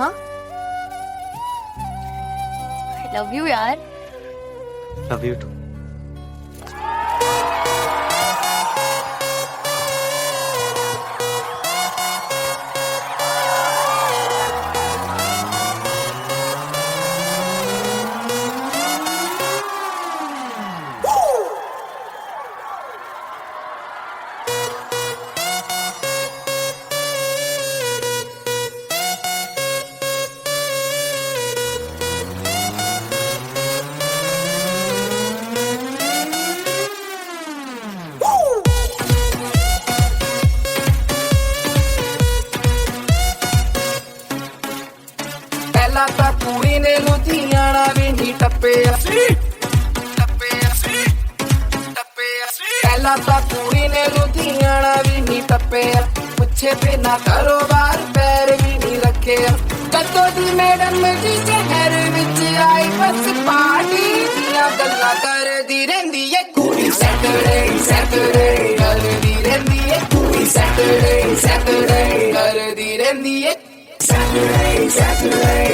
हाँ, I love you यार। Love you too. पहला ता कुड़ी ने लुधियाना भी नहीं टप्पिया पहला ता कुड़ी ने लुधियाना भी नहीं टप्पिया पुछे बिना कारोबार पैर भी नहीं रखे कदों दी मैडम जी शहर विच आई बस पार्टी दियां गल्लां करदी रहिंदी है कुड़ी सैटरडे सैटरडे करदी रहिंदी है कुड़ी सैटरडे सैटरडे करदी रहिंदी है Saturday, Saturday,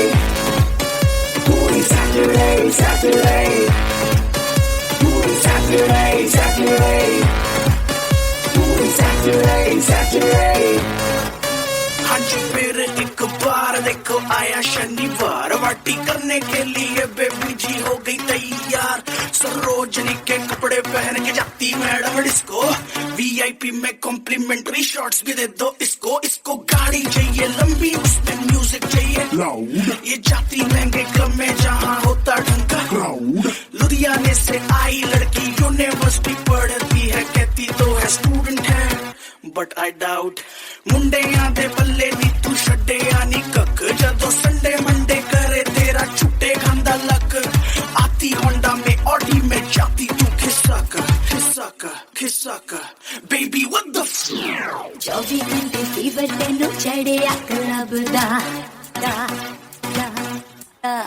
Booty Saturday, Saturday, Booty Saturday, Saturday, Booty Saturday, Saturday. हाँ जी फिर एक बार देखो आया शनिवार वाटी करने के लिए बेबी जी हो गई तैयार सरोजनी के कपड़े पहन के जाती मैडम डिस्को वीआईपी में कॉम्प्लीमेंट्री शॉट्स भी दे दो इसको इसको गाड़ी चाहिए लंबी उसमें म्यूजिक चाहिए लाउड ये जाती महंगे क्लब में जहाँ होता ढंका क्राउड लुधियाने से आई लड़की यूनिवर्सिटी पढ़ती है कहती तो है स्टूडेंट है बट आई डाउट मुंडे दे बल्ले नी तू छड्डे आनी कक जदों संडे मंडे करे तेरा छुट्टे खांदा लक आती होंडा में ऑडी में जाती तू खिसक खिसक खिसक बेबी व्हाट द 24 घंटे फीवर तेनू चढ़िया क्लब दा दा दा दा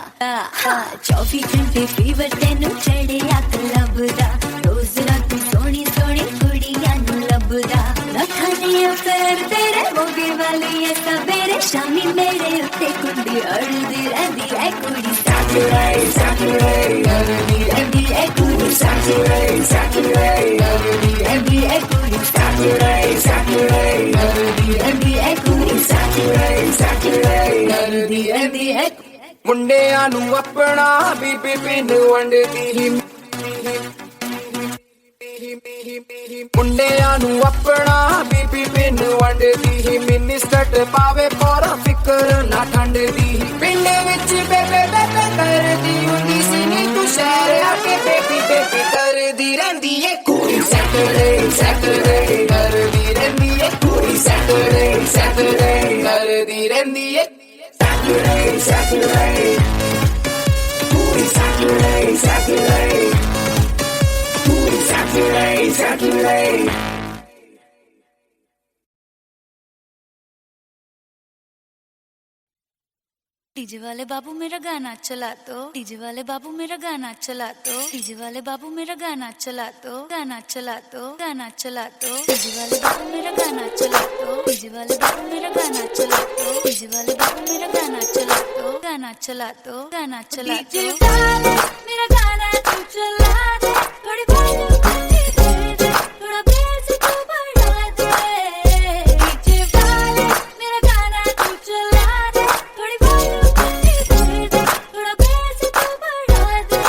24 घंटे फीवर तेनू चढ़िया क्लब दा रोज रात सोनी सोनी कुड़ियां नू लभदा रखा दी अफेयर तेरे मोगे वाली है सवेरे शामी मेरे उत्ते कुंडी अड़दी रहंदी है कुड़ी Saturday, Saturday, करदी रहिंदी है कुड़ी Saturday, Saturday, करदी रहिंदी है कुड़ी Saturday, Saturday, करदी रहिंदी है कुड़ी Saturday, Saturday, करदी रहिंदी है मुंडियां नू अपना बीबी पिन वंडदी ही मुंडियां नू अपना बीबी पिन वंडदी ही मिनी स्कर्ट पावे पूरा फिकर ना ठंडदी पिंड विच बेबे बेबे करदी हुंदी सी नी तू शहर आके बेबी बेबी करदी रहिंदी है कुड़ी सैटरडे सैटरडे करदी रहिंदी है कुड़ी सैटरडे सैटरडे करदी रहिंदी है सैटरडे सैटरडे कुड़ी सैटरडे सैटरडे कुड़ी सैटरडे सैटरडे डीजे वाले बाबू मेरा गाना चला दो डीजे वाले बाबू मेरा गाना चला दो डीजे वाले बाबू मेरा गाना चला दो गाना चला दो गाना चला दो डीजे वाले बाबू मेरा गाना चला दो डीजे वाले बाबू मेरा गाना चला दो डीजे वाले बाबू मेरा गाना चला दो गाना चला दो गाना चला दो डीजे वाले मेरा गाना तू चला दे थोड़ी बात दे दे थोड़ा बेस तू बढ़ा दे डीजे वाले मेरा गाना तू चला दे थोड़ी बात थोड़ा बेस तू बढ़ा दे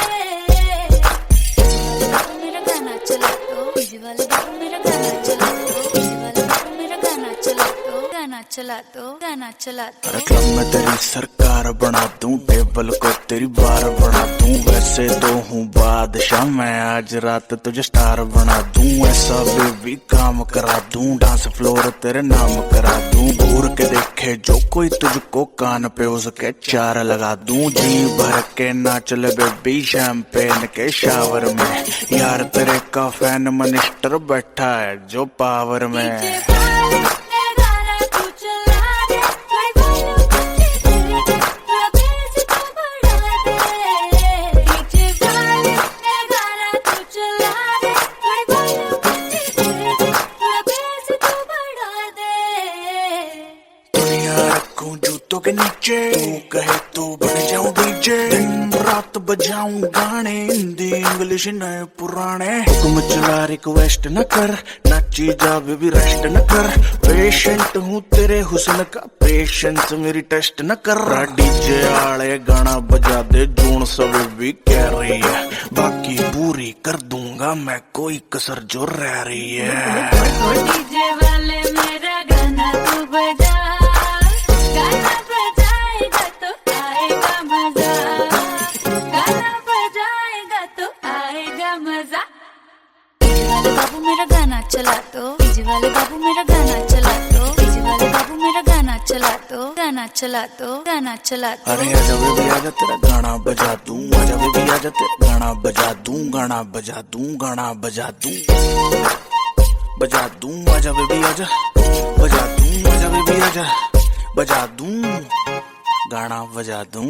मेरा गाना चला दो डीजे वाले बाबू मेरा गाना चला दो डीजे वाले बाबू मेरा गाना चला दो गाना चला दो गाना चला दो क्लब में तेरी सरकार बना दूं टेबल को तेरी बार बना दूं वैसे तो हूँ बादशाह मैं आज रात तुझे स्टार बना दूं ऐसा बेबी काम करा दूं डांस फ्लोर तेरे नाम करा दूं दूर के देखे जो कोई तुझको कान पे उसके चार लगा दूं जी भर के नाच ले बेबी शैंपेन के शावर में यार तेरे का फैन मिनिस्टर बैठा है जो पावर में के नीचे, तू कहे तो बन जाऊं डीजे। दिन रात बजाऊं गाने, हिंदी इंग्लिश नए पुराने। हुक्म चला रिक्वेस्ट न कर, नाची जा बेबी रेस्ट न कर। पेशेंट हूँ तेरे हुस्न का, पेशेंस मेरी टेस्ट न कर। डीजे आले गाना बजा दे, जून सब भी कह रही है। बाकी पूरी कर दूंगा मैं, कोई कसर जो रह रही है। डीजे वाले मेरा गाना तू बजा, गाना बजाएगा तो आएगा मजा, गाना बजाएगा तो आएगा मजा। डीजे वाले बाबू मेरा गाना चला तो, डीजे वाले बाबू मेरा गाना चला तो, डीजे वाले बाबू मेरा गाना चला तो, गाना चला तो, गाना चला तो। अरे आजा बेबी आजा, तेरा गाना बजा दूं। आजा बेबी आजा, तेरा गाना बजा दूं, गाना बजा दूं, गाना बजा दूं, बजा दूं। आजा बेबी आजा, बजा दूं। आजा बेबी आजा, बजा दूं, गाना बजा दूं।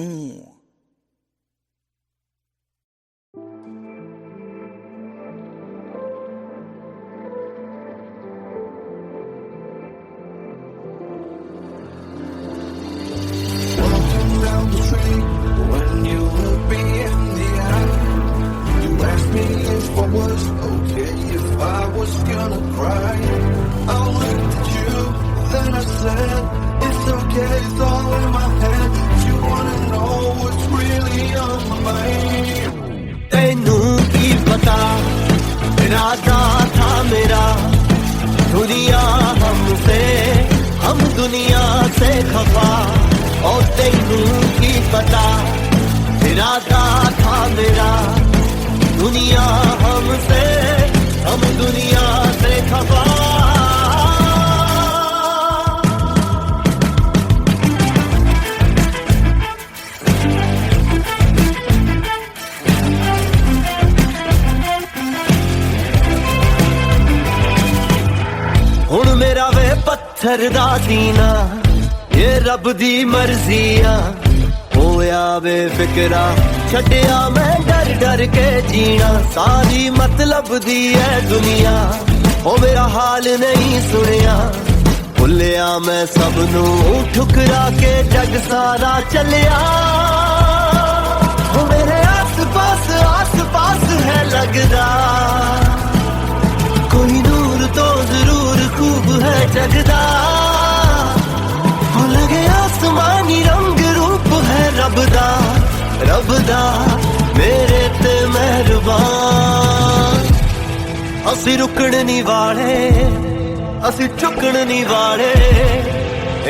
When you look me in the eye, you asked me if I was okay, if I was gonna cry. I looked at you, then I said, it's okay, it's all in my head. If you wanna know what's really on my mind. तैनू की पता इरादा था मेरा, दुनिया हमसे, हम दुनिया से खफा। और तैनू की पता इरादा था मेरा, दुनिया हमसे, हम दुनिया से खफा। हुण मेरा वे पत्थर दा सीना, ये रब दी मर्जिया। होया बेफिक्रा छड्डिया मैं डर डर के जीना, सारी मतलब दी है दुनिया। ओ मेरा हाल नहीं सुनिया, भुलिया मैं सबनू ठुकरा के जग सारा चलिया। ओ मेरे आस पास है लगदा, कोई नूर तो जरूर खूब है जगदा। हो लगे आसमानी रंग रूप है रबदा, रबदा मेरे ते मेहरबान। असी रुकण नहीं वाले, असी झुकण नहीं वाले,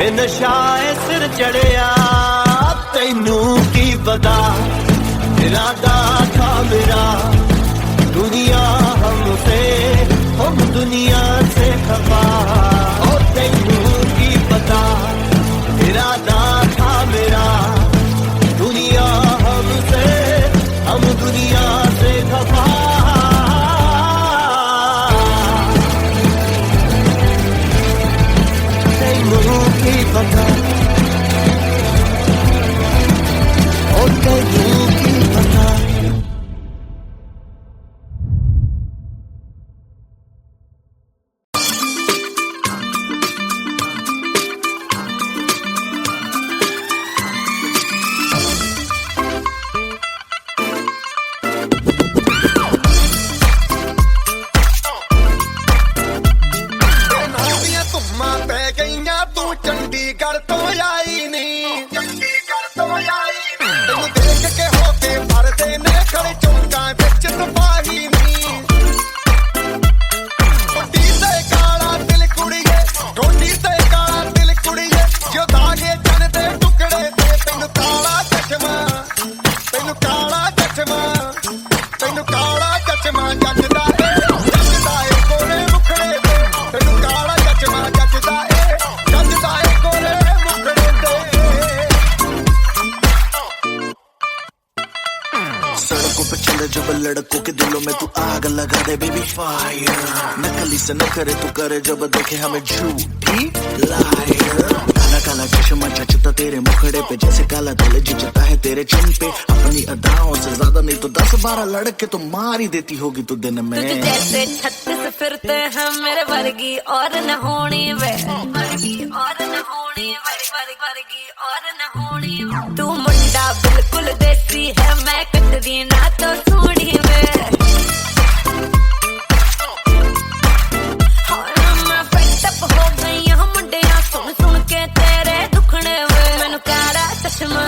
ए नशा ए सिर चढ़िया। तैनू की पता इरादा था मेरा, दुनिया हमसे, हम दुनिया से खफा। और तैनू की पता इरादा था मेरा, दुनिया हमसे, हम दुनिया से खफा। तैनू की पता, और तैनू की पता। चंडीगढ़ तो आई नहीं, चंडीगढ़ तो आई नहीं। तेनू देख के होके भरदे ने खड़े चौंका विच सिपाही नहीं। टोटी ते काला दिल कुड़िए, टोटी ते काला दिल कुड़िए, जो दागे चन दे टुकड़े ते। तेनू काला चश्मा, तेनू काला चश्मा, तेनू काला चश्मा जचदा ए, जचदा ए कोरे मुखड़े ते। तेनू काला चश्मा जचदा ए, जचदा ए कोरे मुखड़े ते। सड़कों पे चले जब लड़कों के दिलों में तू आग लगा दे बेबी फायर। नकली से न करे तू करे जब देखे हमें झूठी लायर। काला काला चश्मा जचता तेरे मुखड़े पे, जैसे काला दिल जचता है तेरे चिन पे। अपनी अदाओं से ज्यादा नहीं तो 10-12 लड़के तो मार ही देती होगी तू दिन में। तुझ जैसे 36 फिरते हैं मेरे वर्गी और न होनी वे, वर्गी और न होनी वे। तू मुंडा बिल्कुल देसी है, मैं कटदी ना तो सूढ़ी में। मैं पेटअप हो गई हूँ मुंडिया सुन सुन के तेरे दुखने में। मैनू काला चश्मा,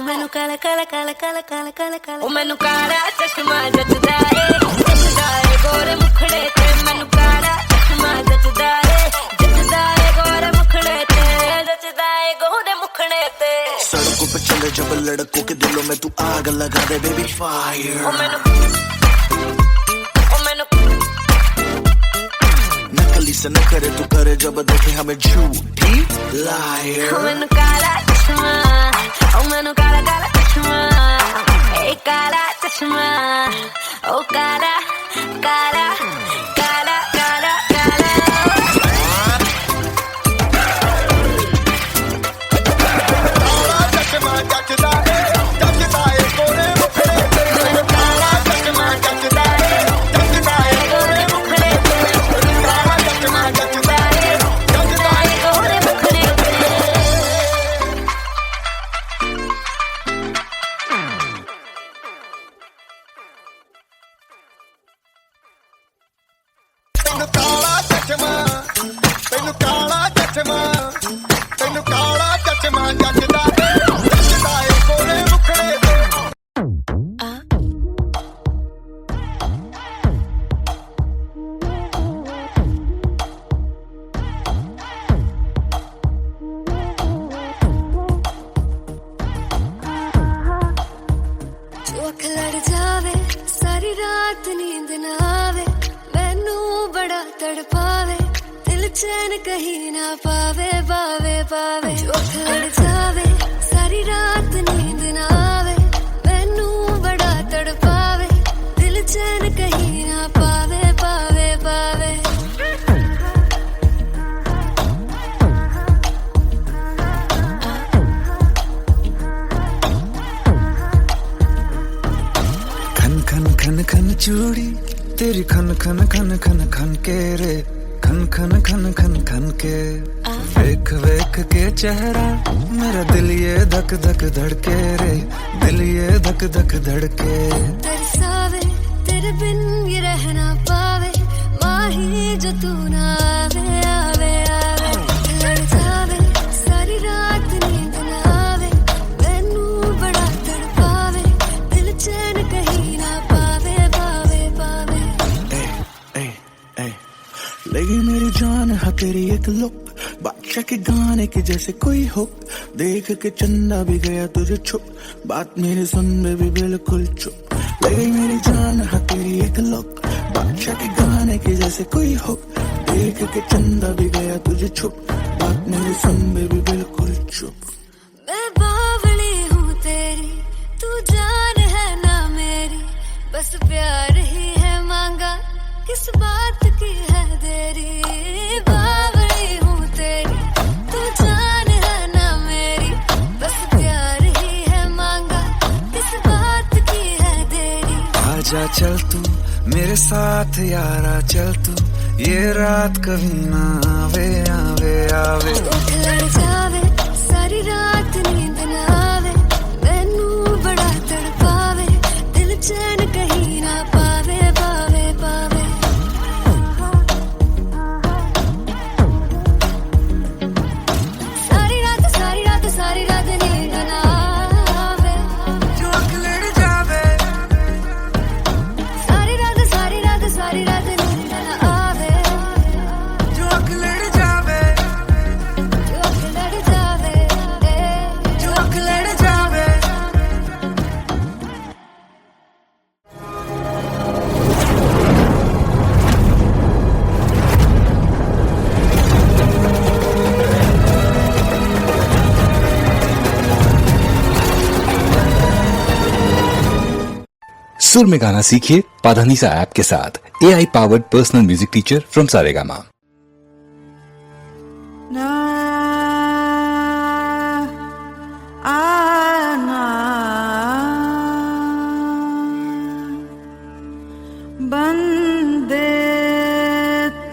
मैनू काला काला काला काला काला काला काला, मैनू काला चश्मा जचदा है गोरे मुखड़े ते। मैनू काला चश्मा जचदा है गोरे मुखड़े ते, जचदा है गोरे मुखड़े ते। सड़कों पे चले जब लड़कों के दिलों में तू आग लगा दे बेबी फायर। नकली से न करे तू करे जब देखे हमें झूठी लायर। मैनू काला चश्मा, मैनू काला काला चश्मा, ए काला चश्मा, ओ काला काला काला काला काला। काला चश्मा जचदा है गोरे मुखड़े ते। काला चश्मा जचदा है गोरे मुखड़े ते। काला चश्मा जचदा है गोरे मुखड़े ते। ਤੈਨੂੰ ਕਾਲਾ ਚਸ਼ਮਾ, ਤੈਨੂੰ ਕਾਲਾ ਚਸ਼ਮਾ, ਤੈਨੂੰ ਕਾਲਾ ਚਸ਼ਮਾ ਜਚਦਾ ਏ ਗੋਰੇ ਮੁਖੜੇ ਤੇ। जो अख लड़ जावे सारी रात नींद ना आवे, मैनू बड़ा तड़पावे, दिल चैन कहीं ना पावे पावे पावे। जो अख लड़ जावे सारी रात नींद ना आवे, मैनू बड़ा तड़पावे, दिल चैन कहीं ना पावे पावे पावे। खन खन खन खन चूड़ी तेरी खन खन खन खन खन के रे, खन खन खन खन खन के। वेख वेख के चेहरा मेरा दिल ये धक धक धड़के रे, दिल ये धक धक धड़के। तरसावे तेरे बिन ये रह ना पावे, माही जो तू ना आवे आवे आवे। लड़ जावे सारी रात नींद ना आवे, मैनू बड़ा तड़पावे, दिल चैन कहीं ना पावे पावे पावे। लगी मेरी जान है तेरी एक लुक, बादशाह के गाने के जैसे कोई हो। देख के चंदा भी गया तुझे छुप, बात मेरी सुन बेबी बिल्कुल चुप। लगी मेरी जान है तेरी एक लुक, बादशाह के गाने के जैसे कोई हो। देख के चंदा भी गया तुझे छुप, बात मेरी सुन बेबी बिल्कुल चुप। मैं बावली हूँ तेरी, तू जान है ना मेरी, बस प्यार ही है मांगा, किस बात की है देरी। बावली हूँ तेरी, तू जान है ना मेरी, बस प्यार ही है मांगा, किस बात की है देरी। आजा चल तू मेरे साथ यारा, चल तू ये रात कभी ना आवे आवे आवे। लड़ जावे सारी रात नींद ना आवे, मैनू बड़ा तड़पावे, दिल चैन कहीं ना पावे पावे पावे। सारी रात नींद ना आवे, जो अख लड़ जावे सारी रात नींद ना आवे, जो अख लड़ जावे जो अख लड़ जावे, जो अख लड़ जावे। सुर में गाना सीखिए पाधानीसा ऐप के साथ। AI powered personal music teacher from Saregama. बंदे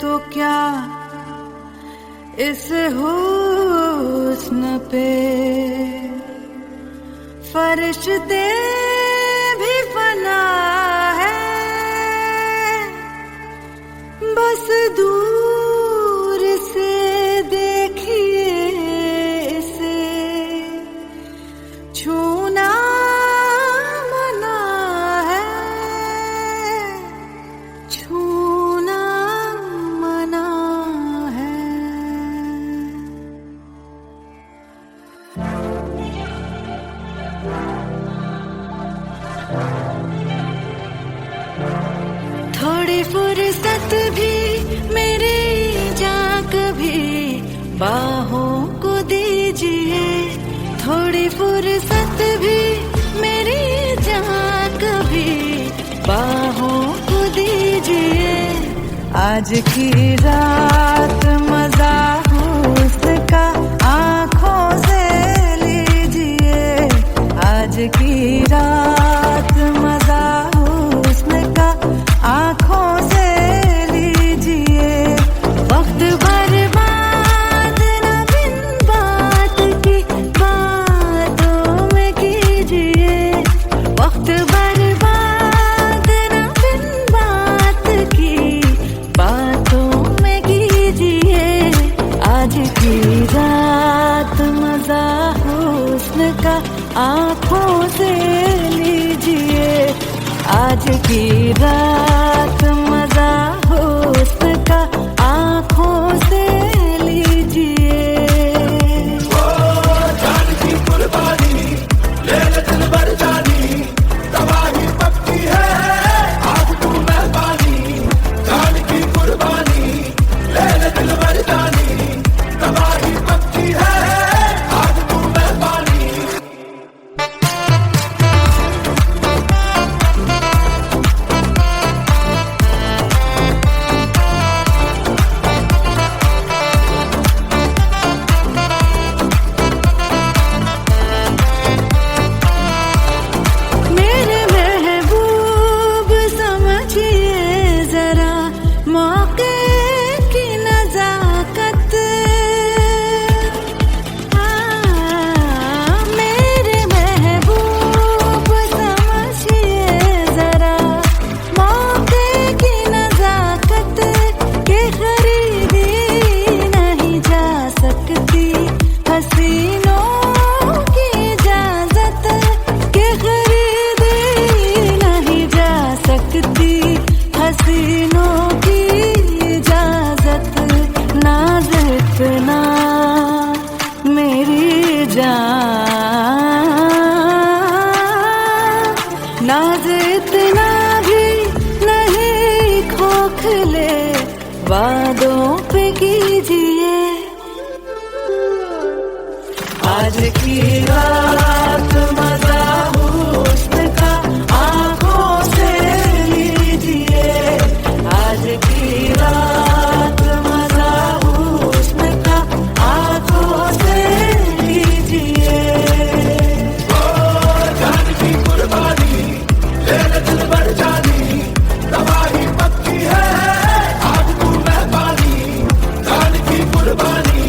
तो क्या इस हुस्न हुस्न पे फरिश्ते भी फना है, बस दूर से देखिए इसे, छूना मना है, छूना मना है। थोड़ी फुर्सत भी मेरी जान कभी बाहों को दीजिए, थोड़ी फुर्सत भी मेरी जान कभी बाहों को दीजिए। आज की रात मजा उसका आंखों से लीजिए, आज की रात मजा उसका आंखों से लीजिए। वक्त बर्बाद न बिन बात की बातों में कीजिए, वक्त बर्बाद न बिन बात की बातों में कीजिए। आज की रात मजा हुस्न का आंखों से लीजिए, आज की रात मजा हुस्न का आंखों से लीजिए। जान की कुर्बानी ले ले दिल भर जानी, तबाही पक्की है आज तू मेहरबानी। जान की कुर्बानी ले ले दिल भर जानी, तबाही पक्की है आज तू मेहरबानी। मेरे महबूब समझिए जरा मौके की नजाकत, मेरे महबूब समझिए जरा मौके की नजाकत, के खरीदी नहीं जा सकती हसीनों की इजाजत, के खरीदी नहीं जा सकती हसीनों की इजाजत। नाज इतना मेरी जान, नाज इतना भी नहीं खोखले वादों पे कीजिए। आज की रात मजा हुस्न का आंखों से लीजिए, आज की रात मजा हुस्न का आंखों से लीजिए। जान की कुर्बानी ले ले दिल भर जानी, तबाही पक्की है आज तू मेहरबानी। जान की कुर्बानी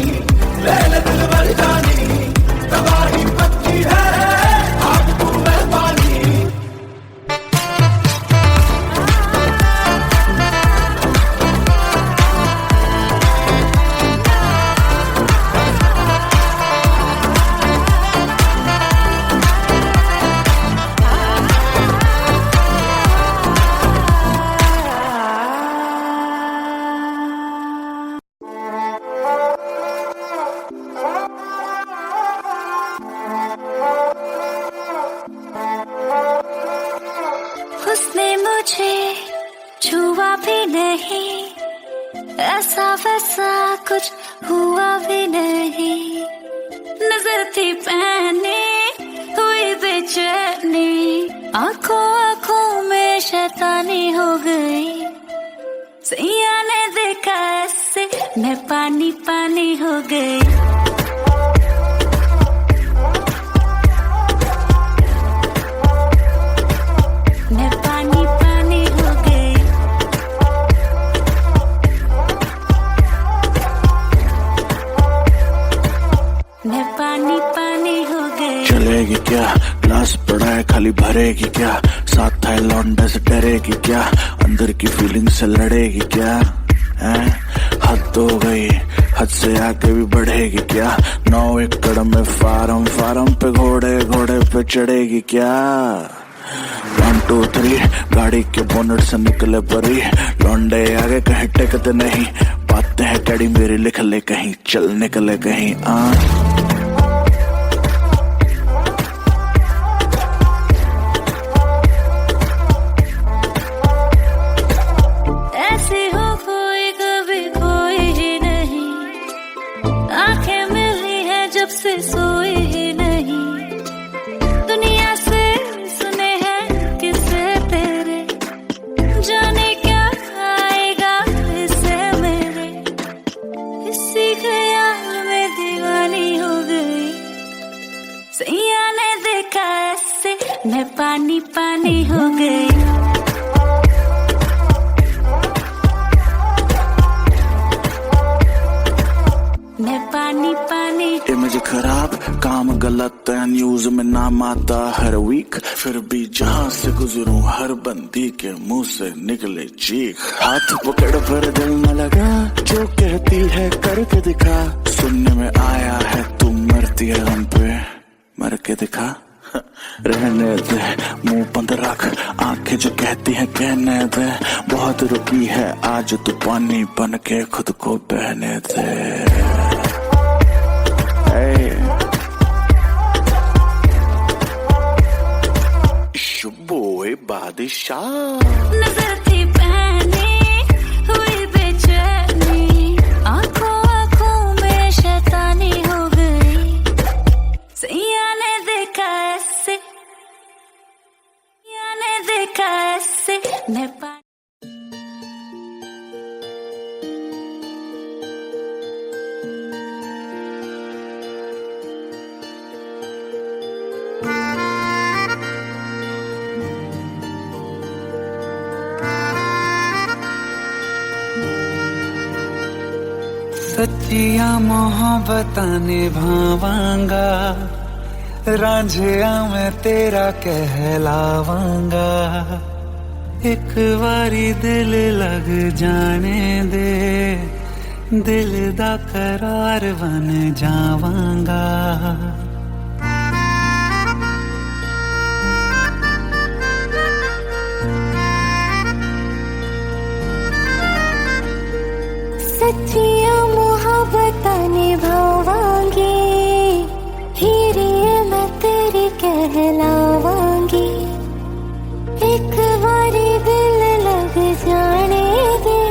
ले ले दिल भर जानी, तबाही पक्की है आज तू मेहरबानी। उसने मुझे छुआ भी नहीं, ऐसा वैसा कुछ हुआ भी नहीं। नजर थी पहने हुई बेचैनी, आंखों आंखों में शैतानी हो गई। सैया ने देखा ऐसे मैं पानी पानी हो गई। मैं पानी पानी हो गई। मैं क्या, ग्लास पड़ा है खाली भरेगी क्या, साथ है लौंडे से डरेगी क्या, अंदर की फीलिंग से लड़ेगी क्या, हैं? हद हो गई, हद से आगे भी बढ़ेगी क्या, 9 एकड़ में फार्म, फार्म पे घोड़े, घोड़े पे चढ़ेगी क्या। 1 2 3 गाड़ी के बोनट से निकले परी, लौंडे आगे कहीं टेकते नहीं, बातें हैं कड़ी मेरी लिख ले कहीं, चल निकले कहीं ऐसी हो कोई कभी कोई ही नहीं, आंखें मिली है जब से सोई ही नहीं, दुनिया से सुने हैं किस्से तेरे, जाने क्या आएगा इससे मेरे, इसी ख्याल में दीवानी हो गई, सैया ने देखा ऐसे मैं पानी पानी हो गई। मैं पानी पानी, इमेज खराब, काम गलत है, न्यूज में नाम आता हर वीक, फिर भी जहां से गुजरूं हर बंदी के मुंह से निकले चीख, हाथ पकड़ पर दिल न लगा, जो कहती है करके दिखा, सुनने में आया है तू मरती है हम पे, मर के दिखा, रहने दे मुंह बंद रख, आंखें जो कहती हैं कहने दे, बहुत रुकी है आज तू पानी बन के खुद को बहने दे। शुभोए बादशाह नजर थी पहनी हुई बेचैनी, आंखों आंखों में शैतानी हो गई, सैया ने देखा ऐसे, सैया ने देखा ऐसे मैं सच्चिया मोहब्बतां निभावांगा, रांझिया मैं तेरा कहलावांगा, एक बारी दिल लग जाने दे, दिल दा करार बन जावांगा। सच्चिया मोहब्बतां निभावांगी, हीरे मैं तेरी कहलावांगी, एक बारी दिल लग जाने दे,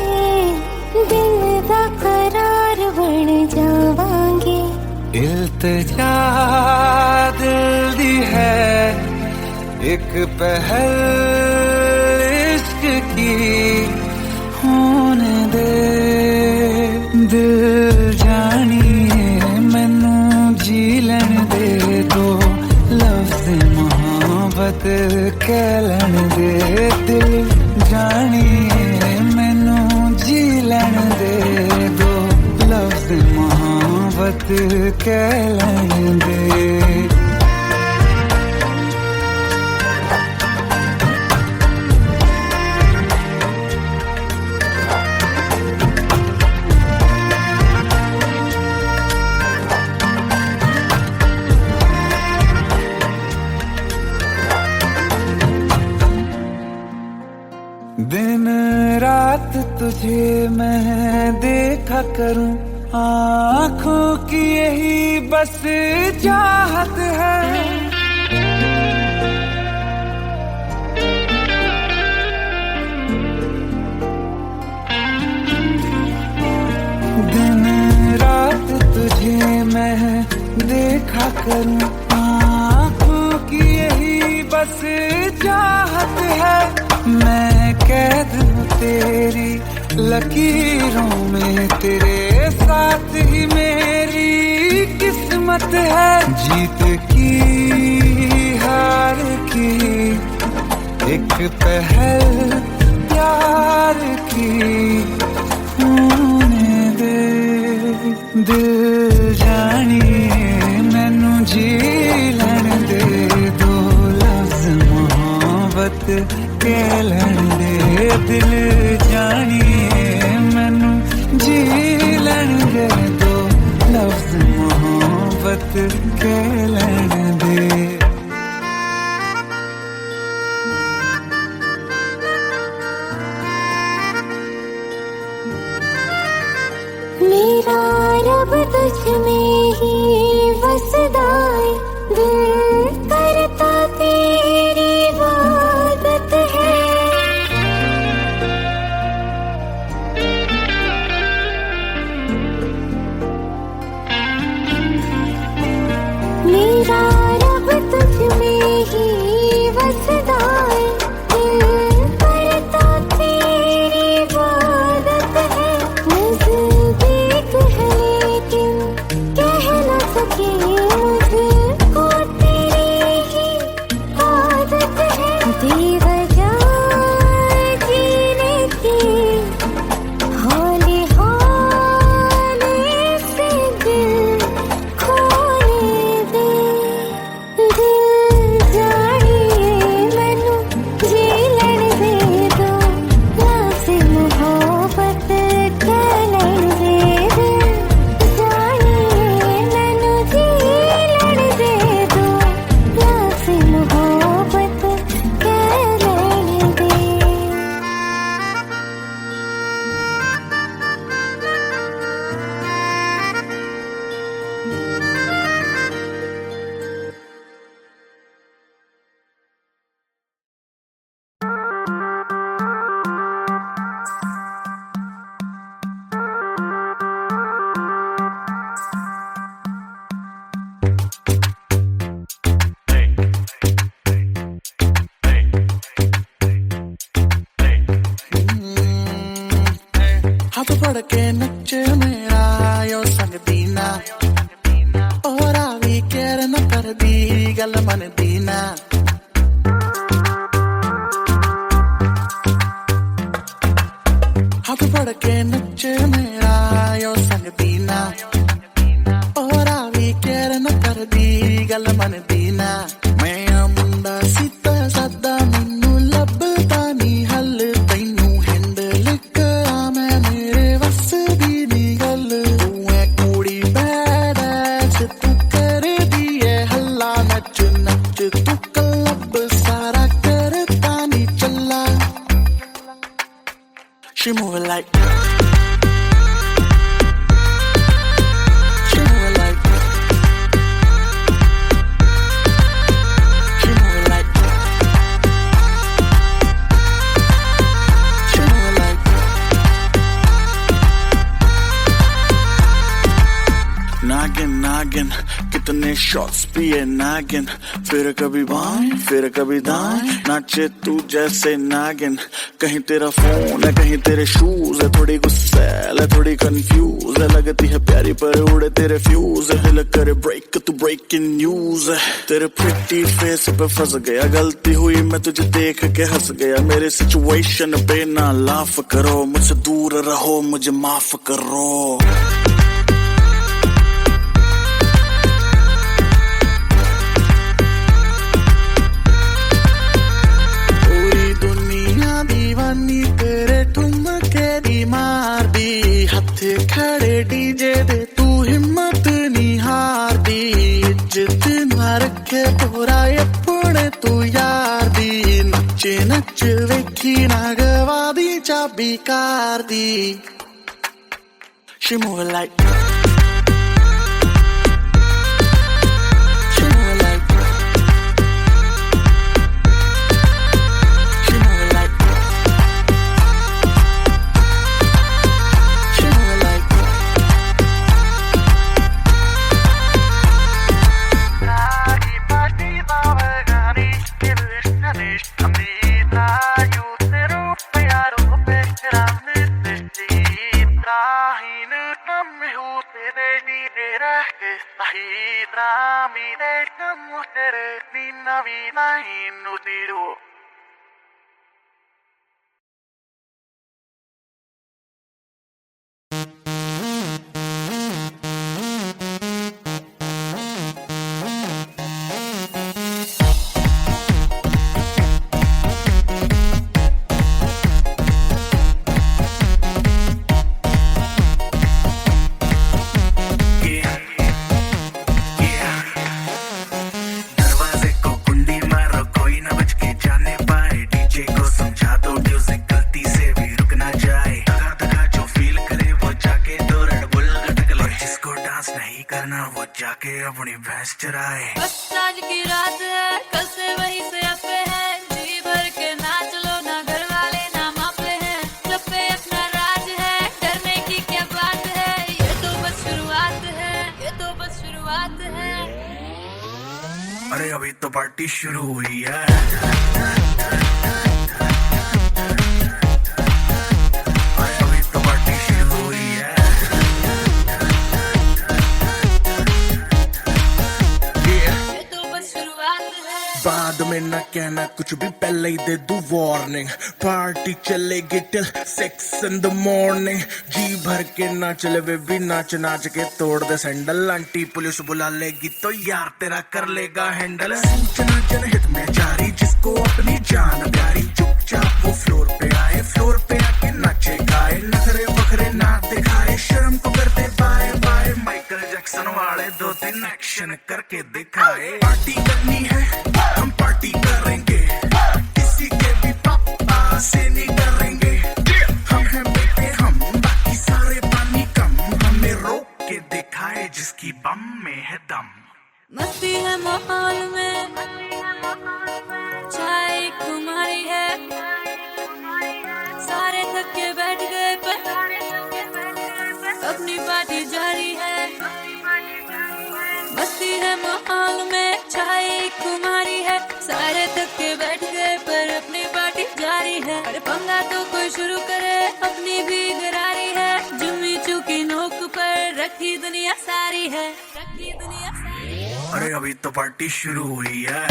दिल दा करार बन जावांगी। इल्तिजा दिल दी है एक पहल इश्क की, होने दे दिल जानिए मैनू जी लैन दे, दो लफ्ज़ मोहब्बत कह लैन दे, दिल जानिए मैनू जी लैन दे, दो लफ्ज़ मोहब्बत कह लैन दे। दिन रात तुझे मैं देखा करूं, आँखों की यही बस चाहत है, दिन रात तुझे मैं देखा करूं, आँखों की यही बस चाहत है, मैं कैद हूँ तेरी लकीरों में, तेरे साथ ही मेरी किस्मत है, जीत की हार की एक पहल प्यार की, होने दे दिल जानिए मैनू जी लैन दे। के लैण दे दिल जानिए मैनू जी लैण दे दो लफ्ज मोहब्बत के लैण दे मेरा रब तुझ में ही वसदा है दिल करता तेरी इबादत है मेरा रब तुझ में ही वसदा है दिल करता तेरी इबादत है नज़दीक है लेकिन कह न सके मुझको तेरी ही आदत है बेवजह जीने की हौले हौले से दिल खोने दे दिल जानिए मैनू जी लैण दे दो लफ्ज़ मोहब्बत के लैण दे दिल जानिए मैनू जी लैण दे दो लफ्ज़ मोहब्बत के लैण दे हाथ फड़ के नचे मेरा यो संग दीना और आवी केयर न कर दी गल मन दीना हाथ फड़ के नचे मेरा यो संग दीना और आवी केयर न कर दी गल मन दीना मैं मुंडा सीता सादा मैनू लभदा नी हल तैनू हैंडल करा मैं मेरे वस दी नी गल तू है कुड़ी बैड तू कर दिए हल्ला नच नच तू क्लब सारा करता नी चला She moving like She moving like She moving like She moving like नागिन नागिन कितने शॉट्स पिए नागिन फिर कभी बाएं फिर कभी दाएं नाचे तू जैसे नागिन कहीं तेरा फोन है कहीं तेरे शूज है थोड़ी गुस्सैल है थोड़ी कंफ्यूज है लगती है प्यारी पर उड़े तेरे फ्यूज है दिल करे ब्रेक तू ब्रेकिंग न्यूज है तेरे प्रिटी फेस पे फंस गया गलती हुई मैं तुझे देख के हंस गया मेरे सिचुएशन पे ना लाफ करो मुझसे दूर रहो मुझे माफ करो दीवानी तेरे ठुमके दी मार दी हथे खड़े डीजे दे तू हिम्मत नहीं हार दी इज्जत ना रखे तोरा अपने तू यार दी नचे नच वेखी ना गवा दी चाबी car the She moving like She moving like She moving like She moving like Nagi pasti vagani ilishanish amita yutero pyaro pe ramne desti trahin namme hote de rahke sahi drami de kamutere nina vida inutiro करना वो जाके अपनी भैंस चराए। बस आज की रात है, कल से वहीं से अपे है, जी भर के नाच लो ना घर वाले ना मापे हैं, सब पे अपना राज है, डरने की क्या बात है, ये तो बस शुरुआत है, ये तो बस शुरुआत है। अरे अभी तो पार्टी शुरू हुई है। बाद में ना कहना कुछ भी, पहले ही दे दूं वार्निंग। पार्टी चलेगी टिल 6 in the morning। जी भर के ना चले वे भी नाच नाच के तोड़ दे सैंडल। आंटी पुलिस बुला लेगी तो यार तेरा कर लेगा हैंडल। सूचना जनहित में जारी, जिसको अपनी जान प्यारी, चुपचाप वो फ्लोर पे आए, फ्लोर पे आके नाचे गाए, नखरे बखरे ना दिखाए, शर्म को कर दे बाय बाय। माइकल जैक्सन वाले 2-3 एक्शन करके दिखाए। पार्टी करनी है हम पार्टी करेंगे, किसी के भी पापा से नहीं डरेंगे। हम हैं बेटे हम, बाकी सारे पानी कम, हमें रोक के दिखाए जिसकी बम में है दम। मस्ती है माहौल में, चाय कुमारी है, सारे थक के बैठ गए पर अपनी पार्टी जारी है। मस्ती है माहौल में, चाय कुमारी है, सारे थक के बैठ गए पर अपनी पार्टी जारी है। अरे पंगा तो कोई शुरू करे, अपनी भी गरारी है, जुम्मी चुकी नोक पर रखी दुनिया सारी है, रखी दुनिया सारी है। अरे अभी तो पार्टी शुरू हुई है।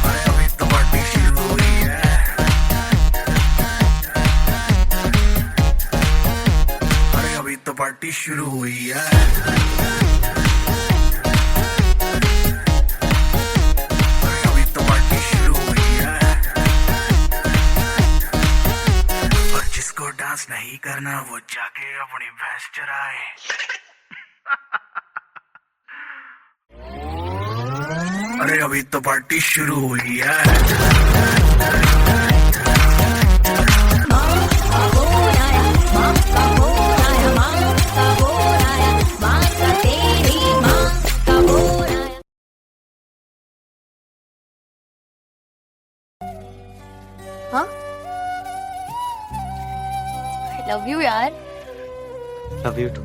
अरे अभी तो पार्टी शुरू हुई है। अरे अभी तो पार्टी शुरू हुई है। डांस नहीं करना वो जाके अपनी भैंस चराए। अरे अभी तो पार्टी शुरू हुई है। हाँ लव यू यार। Love you too.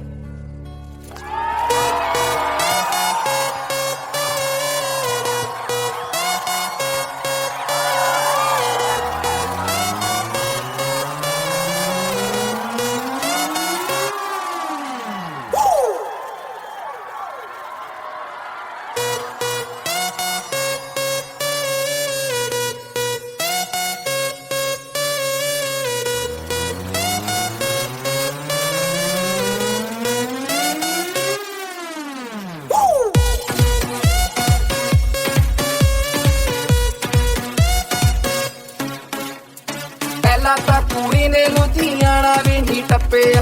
ਕੁੜੀ ਨੇ ਲੁਧਿਆਣਾ ਵੀ ਨਹੀਂ ਟੱਪਿਆ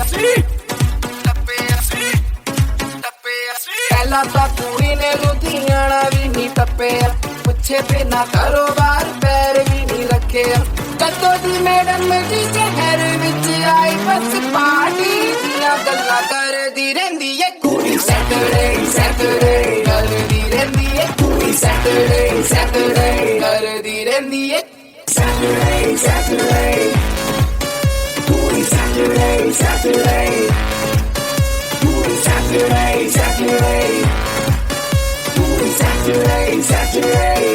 ਪਹਿਲਾਂ ਤਾਂ ਕੁੜੀ ਨੇ ਲੁਧਿਆਣਾ ਵੀ ਨਹੀਂ ਟੱਪਿਆ ਪੁੱਛੇ ਬਿਨਾ ਕਾਰੋਬਾਰ ਪੈਰ ਵੀ ਨਹੀਂ ਰੱਖਿਆ ਕਦੋਂ ਦੀ ਮੈਡਮ ਜੀ ਸ਼ਹਿਰ ਵਿੱਚ ਆਈ ਬਸ ਪਾਰਟੀ ਦੀਆਂ ਗੱਲਾਂ ਕਰਦੀ ਰਹਿੰਦੀ ਏ ਕੁੜੀ ਸੈਟਰਡੇ ਸੈਟਰਡੇ ਕਰਦੀ ਰਹਿੰਦੀ ਏ ਕੁੜੀ ਸੈਟਰਡੇ ਸੈਟਰਡੇ ਕਰਦੀ ਰਹਿੰਦੀ ਏ Saturday, Saturday, Booty Saturday, Saturday, Booty Saturday, Saturday, Booty Saturday, Saturday.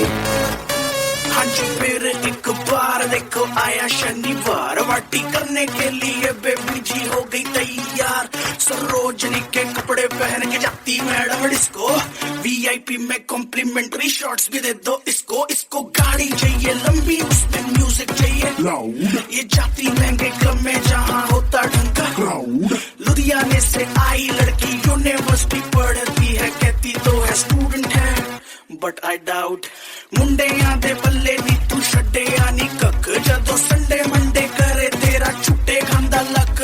हाँ जी फिर एक बार देखो आया शनिवार, पार्टी करने के लिए बेबी जी हो गई तैयार। सरोजनी के कपड़े पहन के जाती मैडम डिस्को, VIP में कॉम्प्लीमेंट्री शॉट्स भी दे दो इसको। इसको गाड़ी चाहिए लंबी, उसमें म्यूजिक चाहिए लाउड, ये जाती महंगे क्लब में जहाँ होता ढंग का क्राउड। लुधियाने से आई लड़की यूनिवर्सिटी पढ़ती है, कहती तो है स्टूडेंट है बट आई डाउट। मुंडे दे बल्ले नी तू छड्डे यानी कक, जदों संडे मंडे करे तेरा छुट्टे खांदा लक।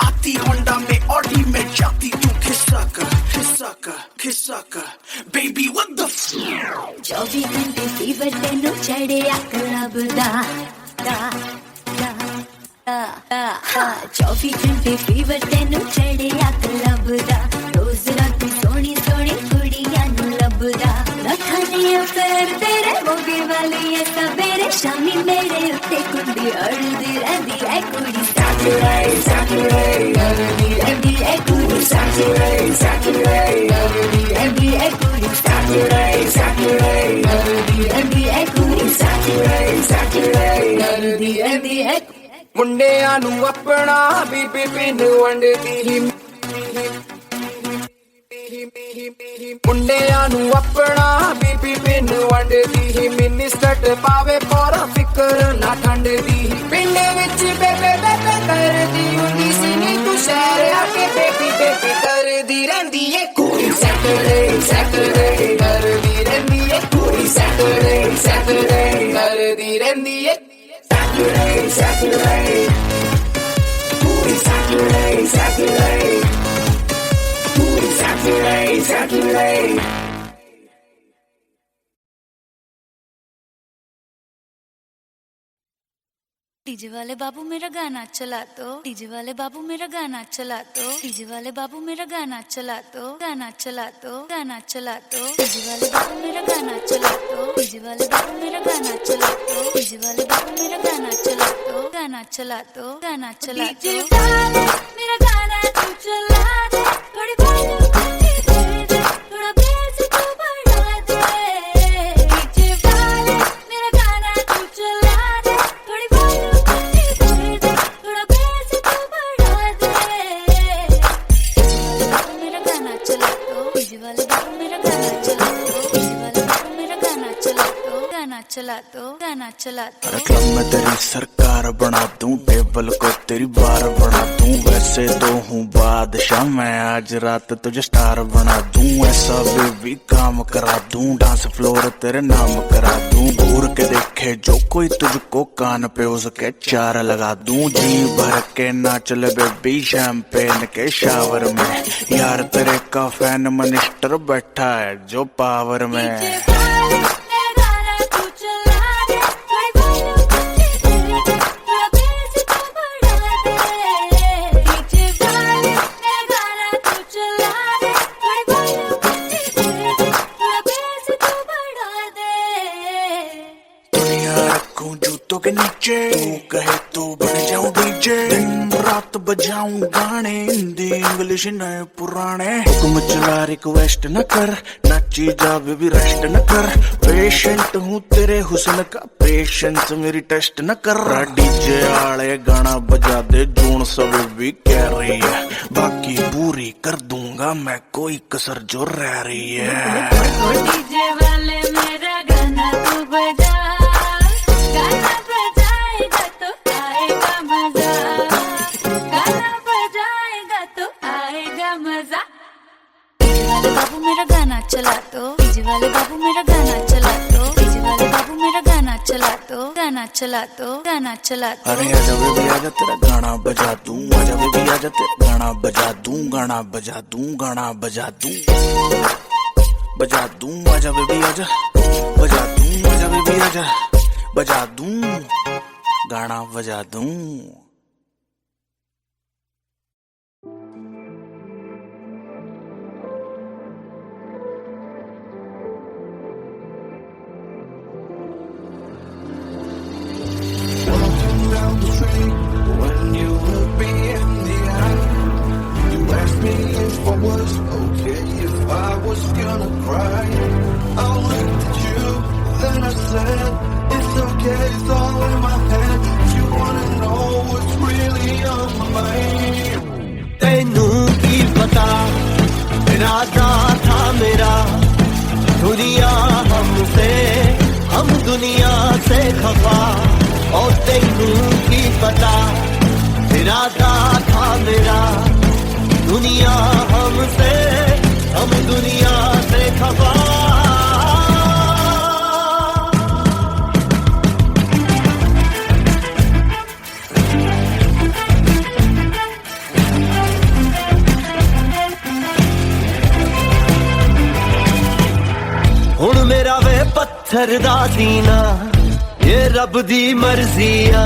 आती होंडा में ऑडी में जाती तू खिसक खिसक खिसक बेबी व्हाट द 24 घंटे फीवर तेनू चढ़िया क्लब दा दा दा दा 24 घंटे फीवर तेनू चढ़िया लभदा रोज रात सोनी सोनी कुड़ियां नू लभदा रखनी पैर तेरे मोगे वाली है सवेरे शामी मेरे उत्ते कुंडी अड़दी रहंदी है कुड़ी Saturday अड़दी रहंदी है कुड़ी Saturday अड़दी रहंदी है कुड़ी Saturday अड़दी रहंदी है कुड़ी Saturday अड़दी रहंदी है ਮੁੰਡਿਆਂ ਨੂੰ ਆਪਣਾ ਬੀਬੀ ਪਿੰਡ ਵੰਡਦੀ ਹੀ ਮੁੰਡਿਆਂ ਨੂੰ ਆਪਣਾ ਬੀਬੀ ਪਿੰਡ ਵੰਡਦੀ ਹੀ ਮਿਨਿਸਟਰ ਪਾਵੇ ਪੋਰਾ ਫਿਕਰ ਨਾ ਠੰਡਦੀ ਪਿੰਡ ਵਿੱਚ ਬੇਬੇ ਬੇਬੇ ਕਰਦੀ ਹੁੰਦੀ ਸੀ ਨੀ ਤੂੰ ਸ਼ਹਿਰ ਆ ਕੇ ਬੇਬੀ ਬੇਬੀ ਕਰਦੀ ਰਹਿੰਦੀ ਏ ਕੁੜੀ Saturday ਕਰਦੀ ਰਹਿੰਦੀ ਏ ਕੁੜੀ Saturday ਕਰਦੀ ਰਹਿੰਦੀ ਏ Saturday, Booty Saturday, Booty Saturday. DJ वाले बाबू मेरा गाना चला दो डीजे वाले बाबू मेरा गाना चला दो डीजे वाले बाबू मेरा गाना चला दो गाना चला दो गाना चला दो डीजे वाले बाबू मेरा गाना चला दो डीजे वाले बाबू मेरा गाना चला दो डीजे वाले बाबू मेरा गाना चला दो गाना चला दो गाना चला दो डीजे वाले मेरा गाना तू चला दे थोड़ी वॉल्यूम दे दे थोड़ा बेस तू बढ़ा दे डीजे वाले मेरा गाना तू चला दे थोड़ी वॉल्यूम दे दे थोड़ा बेस तू बढ़ा दे मेरा गाना चला दो डीजे वाले बाबू मेरा गाना चला दो डीजे वाले बाबू मेरा गाना चला दो गाना चला दो गाना चला दो क्लब में तेरी सरकार बना दूं टेबल को तेरी बार बना दूं वैसे तो हूँ बादशाह मैं आज रात तुझे स्टार बना दूं ऐसा बेबी काम करा दूं डांस फ्लोर तेरे नाम करा दूं घूर के देखे जो कोई तुझको कान पे उसके चार लगा दूं जी भर के नाच ले बेबी शैंपेन के शावर में यार तेरे का फैन मिनिस्टर बैठा है जो पावर में के नीचे तू कहे तो बन जाऊं डीजे दिन रात बजाऊं गाने हिंदी इंग्लिश नए पुराने हुक्म चला रिक्वेस्ट न कर नाची जा बेबी रेस्ट न कर पेशेंट हूँ तेरे हुस्न का पेशेंस मेरी टेस्ट न कर डीजे आले गाना बजा दे जोन सब भी कह रही है बाकी पूरी कर दूंगा मैं कोई कसर जो रह रही है डीजे वाले मेरा गाना तू बजा गाना बजाएगा तो आएगा मजा गाना बजाएगा तो आएगा मजा डीजे वाले बाबू मेरा गाना चला दो डीजे वाले बाबू मेरा गाना चला दो डीजे वाले बाबू मेरा गाना चला दो गाना चला दो गाना चला दो अरे आजा बेबी आजा तेरा गाना बजा दूं आजा बेबी आजा तेरा गाना बजा दूं गाना बजा दूं गाना बजा दूं बजा दूं आजा बेबी आजा बजा दूं आजा बेबी आजा बजा दूं गाना बजा दूं When you look me in the eye, you asked me if I was okay, if I was gonna cry. I looked at you, then I said, it's okay, it's all in my head. If you wanna know what's really on my mind. तेनू की पता इरादा था मेरा दुनिया हमसे हम दुनिया से खफा और तेनू की पता इरादा था मेरा दुनिया हमसे हम दुनिया से खफा हुण मेरा वे पत्थर दा सीना ये रब दी मर्जियां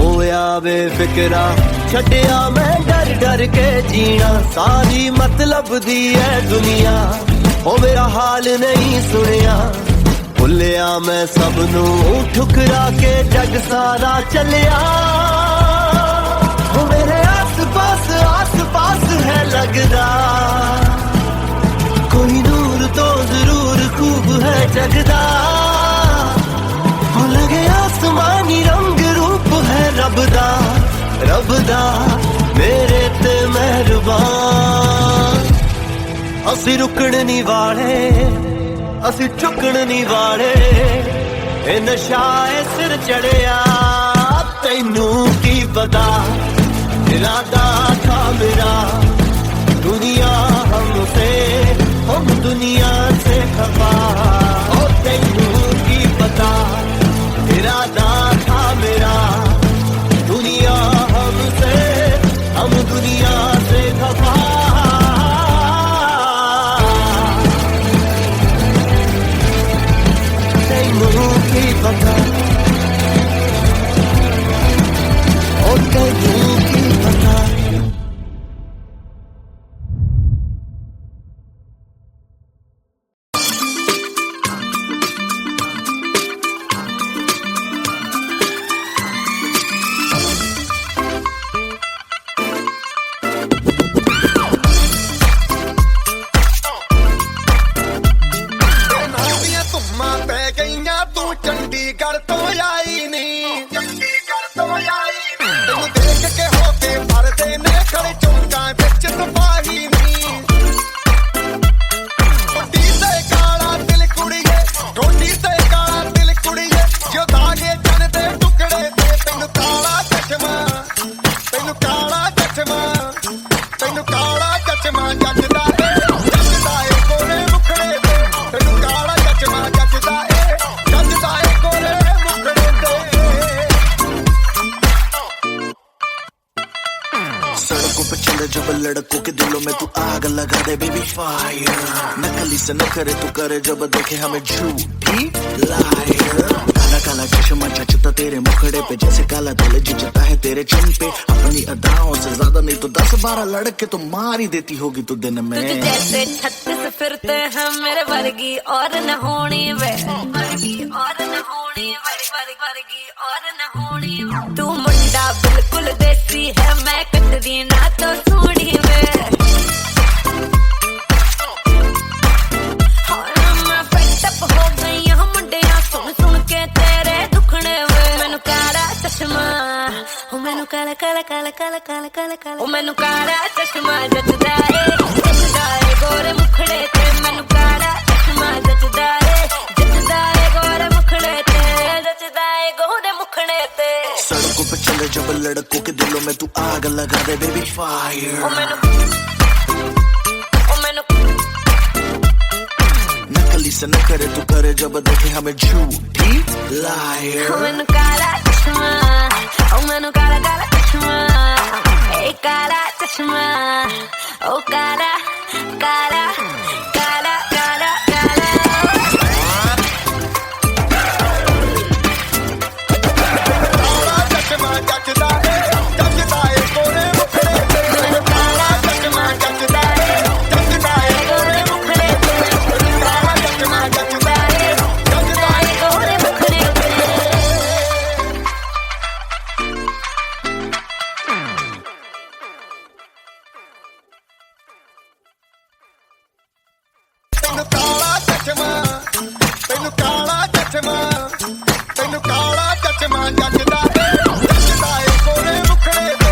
ओ होया बेफिक्रा छड्डिया मैं डर डर के जीना सारी मतलब दी है दुनिया ओ मेरा हाल नहीं सुनिया भुलिया मैं सबनू ठुकरा के जग सारा चलिया ओ मेरे आस पास है लगदा कोई नूर तो जरूर खूब है जगदा हो लगे आसमानी रंग रूप है रबदा मेरे ते मेहरबान असी रुकण नहीं वाले असी झुकण नहीं वाले ए नशा ए सिर चढ़िया तैनू की पता इरादा था मेरा दुनिया हमसे हम दुनिया से खफा और तैनू की पता इरादा था मेरा दुनिया हमसे हम दुनिया से खफा तैनू की पता और तैनू की पता चंडीगढ़ तो आई नहीं तेनू देख के होके भरदे ने खड़े चौंका बिच तबाही नहीं टोटी ते काला दिल कुड़िए टोटी ते काला दिल कुड़िए जो दागे जन दे टुकड़े ते तेनू काला चश्मा तेनू काला चश्मा तेनू काला चश्मा जचदा ए गोरे मुखड़े ते तेनू काला चश्मा जचदा ए सड़कों पे चले जब लड़कों के दिलों में तू आग लगा दे बेबी फायर नकली से न करे तू करे जब देखे हमें झूठी लायर काला काला चश्मा जचता तेरे मुखड़े पे जैसे काला दिल जचता है तेरे चिन पे अपनी अदाओं से ज्यादा नहीं तो 10-12 लड़के तो मार ही देती होगी तू दिन में जैसे 36 फिरते हैं मेरे वर्गी और न होनी वे वर्गी और न होनी वर्गी और न होनी तू मुंडा बिल्कुल देसी है मैं कटदी ना तो सूढ़ी वे मैं पेटअप हो गई हूं मुंडिया सुन के तेरे दुखने वे मैनू काला चश्मा ओ मैनू काला काला काला काला काला काला काला ओ मैनू काला चश्मा जचदा ए गोरे मुखड़े ते मैनू काला चश्मा जचदा ए गोरे मुखड़े ते जचदा ए गोरे मुखड़े ते सड़कों पे चले जब लड़कों के दिलों में तू आग लगा दे बेबी फायर नकली से न करे तू करे जब देखे हमें झूठी लायर मैनू काला चश्मा ओ मैनू काला काला चश्मा ए काला चश्मा ओ काला काला काला काला काला चश्मा जचदा ए गोरे मुखड़े ते काला चश्मा जचदा ए गोरे मुखड़े ते काला चश्मा जचदा ए गोरे मुखड़े ते तेनू काला चश्मा तेनू काला चश्मा तेनू काला चश्मा जचदा ए गोरे मुखड़े ते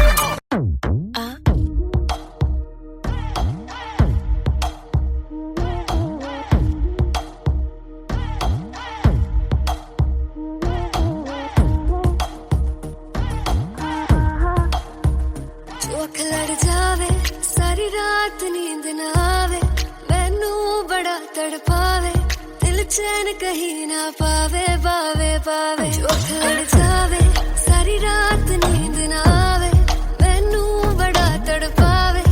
जो अख लड़ जावे सारी रात नींद ना आवे मैनू बड़ा तड़पावे दिल चैन कहीं ना पावे पावे पावे जो अख लड़ जावे सारी रात नींद ना आवे मैनू बड़ा तड़पावे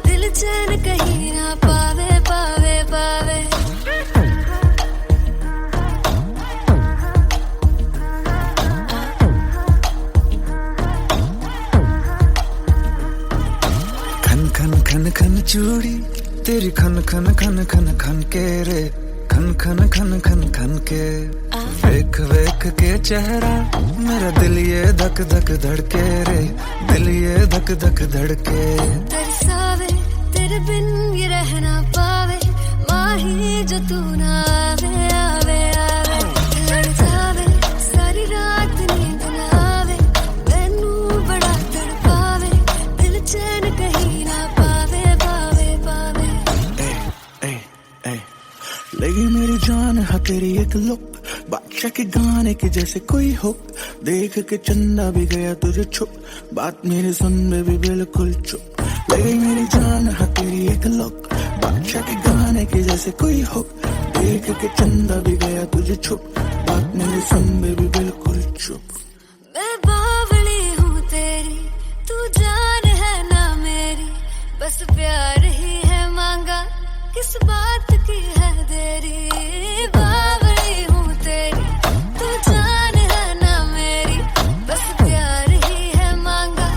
दिल चैन कहीं ना पावे पावे पावे खन खन चूड़ी तेरी खन खन खन खन खन के रे खन खन खन खन खन के वेख वेख के चेहरा मेरा दिल ये धक धक धड़के रे दिल ये धक धक धड़के तरसावे तेरे बिन ये रहना पावे माही जो तू ना आवे आवे आवे लड़ जावे सारी रात नींद ना आवे मैनू बड़ा तड़पावे दिल चैन कहीं ना पावे पावे पावे लगी मेरी जान है तेरी एक लुक बादशाह के गाने के जैसे कोई हो देख के चंदा भी गया तुझे छुप बात मेरी सुन में भी बिल्कुल चुप लगी मेरी जान है तेरी एक लुक बादशाह के गाने के जैसे कोई हो देख के चंदा भी गया तुझे छुप बात मेरी सुन में भी बिल्कुल चुप मैं बावली हूँ तेरी तू जान है ना मेरी बस प्यार ही है मांगा किस बात की है देरी बावली हूँ तेरी तू जान है ना मेरी बस प्यार ही है मांगा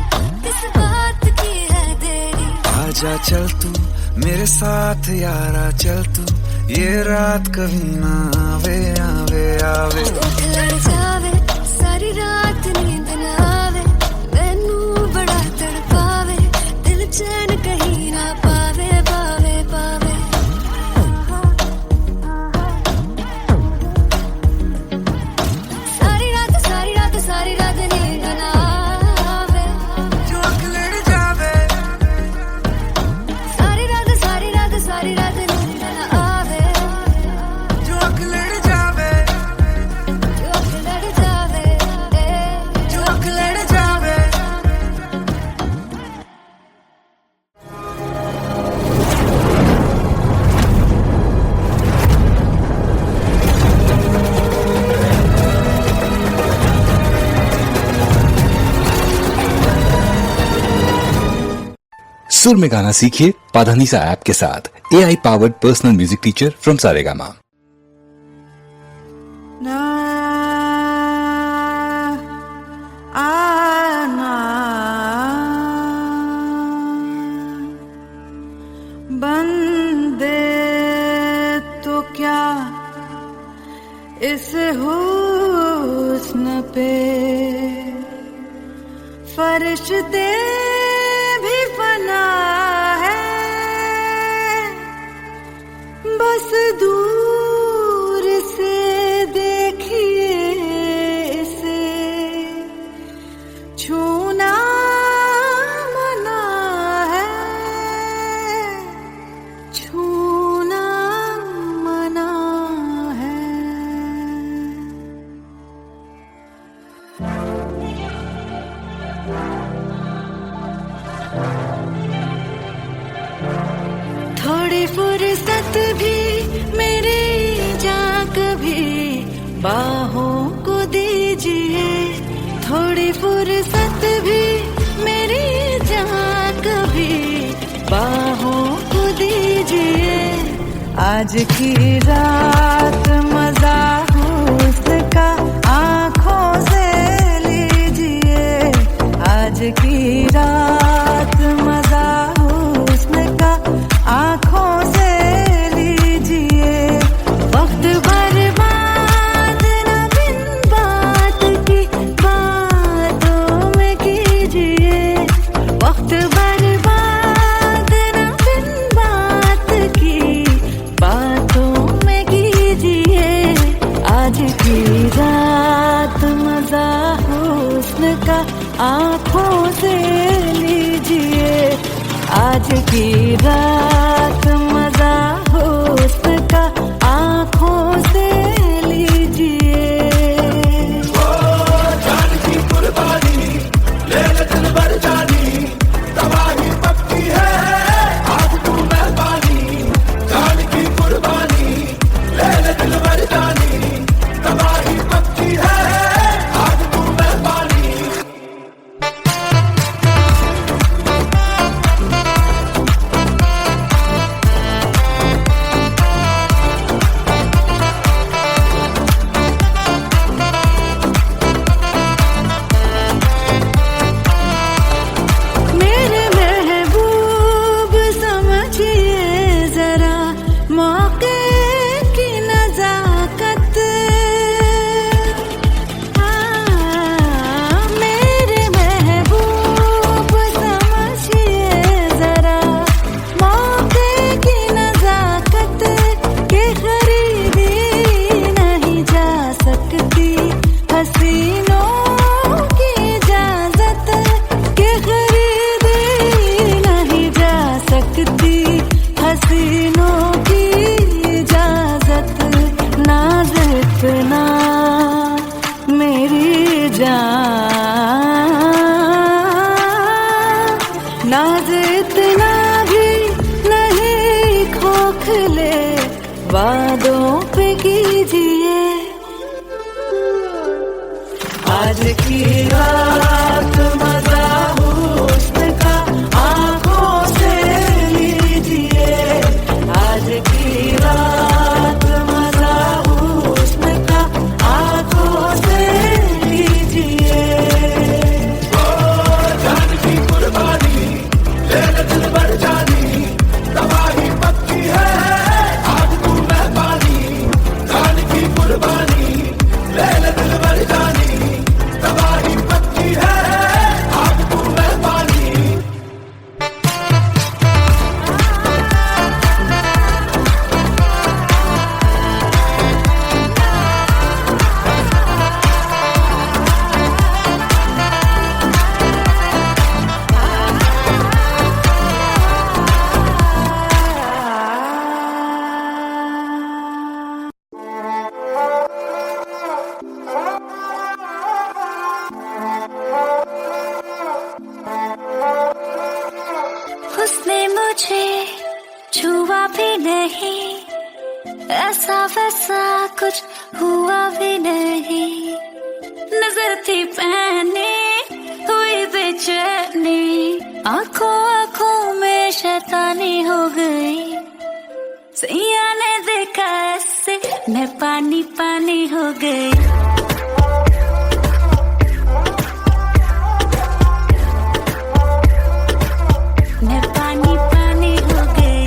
किस बात की है देरी आजा चल तू मेरे साथ यारा चल तू ये रात कभी ना आवे आवे आवे लड़ जावे सारी रात नींद ना आवे मैनू बड़ा तड़पावे दिल चैन कहीं ना पावे पावे पावे सारी रात नींद ना आवे जो आँख लड़ जावे सारी रात नींद ना आवे जो आँख लड़ जावे जो आँख लड़ जावे जो आँख लड़ जावे सुर में गाना सीखिए पाधानीसा ऐप के साथ AI powered personal music teacher from Saregama. बंदे तो क्या इस हुस्न पे फरिश्ते भी फना है बस दूर से देखिए इसे छूना मना है छूना मना है थोड़ी फुर्सत भी मेरी जान कभी बाहों को दीजिए थोड़ी फुर्सत भी मेरी जान कभी बाहों को दीजिए आज की रात मजा हुस्न का आँखों से लीजिए आज की रात मजा हुस्न का आँखों से लीजिए वक्त बर्बाद न बिन बात की बातों में कीजिए वक्त बर्बाद न बिन बात की बातों में कीजिए आज की रात मजा हुस्न का आँखों से लीजिए आज की रात मजा हुस्न का आँखों से लीजिए जान की कुर्बानी ले ले दिल भर जानी तबाही पक्की है आज तू मेहरबानी जान की कुर्बानी ले ले दिल भर जानी तबाही पक्की है आज तू मेहरबानी नाज इतना भी नहीं खोखले, वादों पे कीजिए। आज की रात मजा हुस्न का आंखों से लीजिए। आज की रात मजा हुस्न का आंखों से लीजिए। जान की कुर्बानी लेने दिल बढ़ जानी, तबाही पक्की है आज तू मैं पानी। जान की कुर्बानी लेने दिल बढ़ जानी, तबाही पक्की है आज तू मैं पानी। उसने मुझे छुआ भी नहीं, ऐसा वैसा कुछ हुआ भी नहीं। नजर थी पहने हुई बेचैनी, आंखों आंखों में शैतानी हो गई। सैया ने देखा ऐसे मैं पानी पानी हो गई। मैं पानी पानी हो गई।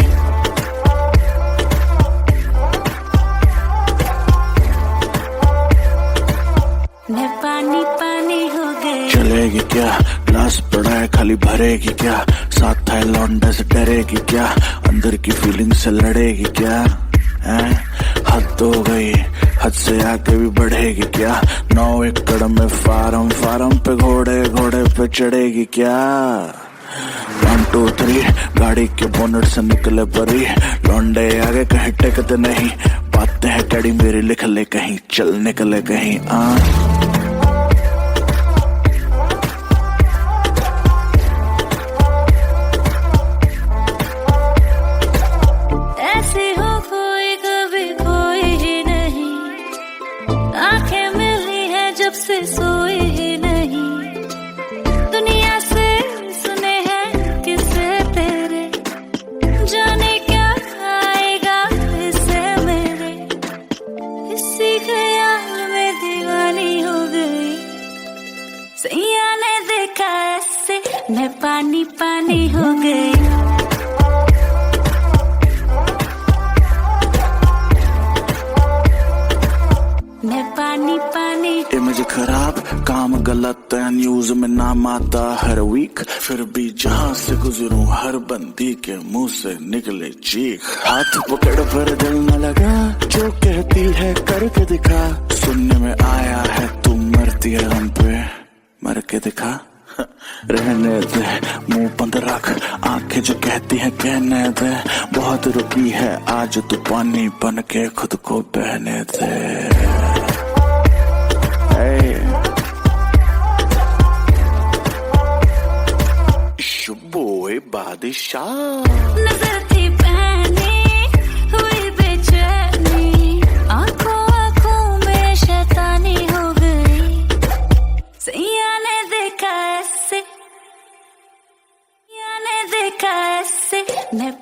मैं पानी पानी हो गई। चलेगी क्या ग्लास पड़ा है खाली भरेगी क्या, साथ है लौंडा से डरेगी क्या, अंदर की फीलिंग से लड़ेगी क्या। हैं हद हो गई, हद से आगे भी बढ़ेगी क्या। 9 एकड़ में फार्म, फार्म पे घोड़े, घोड़े पे चढ़ेगी क्या। 1 2 3 गाड़ी के बोनट से निकले परी, लौंडे आगे कहीं टेकते नहीं, बातें हैं कड़ी मेरी लिख ले कहीं, चल निकले कहीं। ऐसी हो कोई कभी कोई ही नहीं, आंखें मिली है जब से सोई ही नहीं। दुनिया से सुने हैं किस्से तेरे, जाने क्या आएगा इससे मेरे। इसी ख्याल में दीवानी हो गई। सैया ने देखा ऐसे मैं पानी पानी हो गई। मैं पानी पानी। इमेज खराब, काम गलत है, न्यूज में नाम आता हर वीक, फिर भी जहां से गुजरूं हर बंदी के मुंह से निकले चीख। हाथ पकड़ पर दिल न लगा, जो कहती है करके दिखा। सुनने में आया है तू मरती है हम पे, मर के दिखा। रहने दे मुंह बंद रख, आंखें जो कहती हैं कहने दे। बहुत रुकी है आज तू पानी बन के खुद को बहने दे। शुभोए बादशाह। नजर थी पहने हुई बेचैनी, आंखों आंखों में शैतानी हो गई। सैया ने देखा ऐसे, सैया ने देखा ऐसे मैं